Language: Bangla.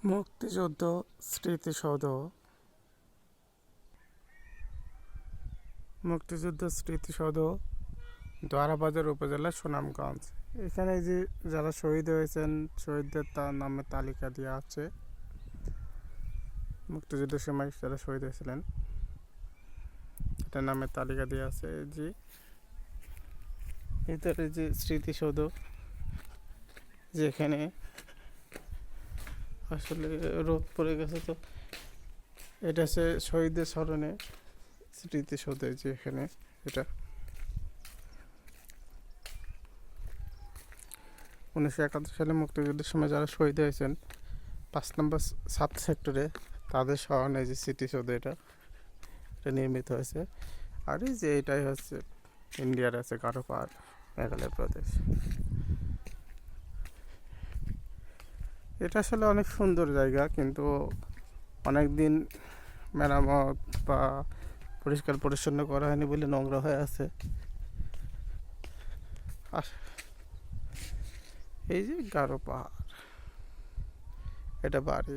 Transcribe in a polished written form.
মুক্তিযুদ্ধ স্মৃতিসৌধ দোয়ারাবাজার উপজেলা সুনামগঞ্জ। এখানে যে যারা শহীদ হয়েছেন শহীদদের তার নামে তালিকা দেওয়া আছে। মুক্তিযুদ্ধের সময় যারা শহীদ হয়েছিলেন এটার নামে তালিকা দেওয়া আছে। যে ভিতরে যে স্মৃতিসৌধ, যেখানে আসলে রোদ পড়ে গেছে, তো এটা হচ্ছে শহীদদের স্মরণে স্মৃতিসৌধ। যে এখানে এটা 1971 সালে মুক্তিযুদ্ধের সময় যারা শহীদ হয়েছেন 5 নম্বর সাব সেক্টরে তাদের স্মরণে যে স্মৃতিসৌধ এটা নির্মিত হয়েছে। আর এই যে এটাই হচ্ছে ইন্ডিয়ার আছে গারো পাহাড়, মেঘালয় প্রদেশ। এটা আসলে অনেক সুন্দর জায়গা, কিন্তু অনেক দিন মেরামত বা পরিষ্কার পরিচ্ছন্ন করা হয়নি বলে নোংরা হয়ে আছে। আর এই যে গারো পাহাড়, এটা বাড়ি।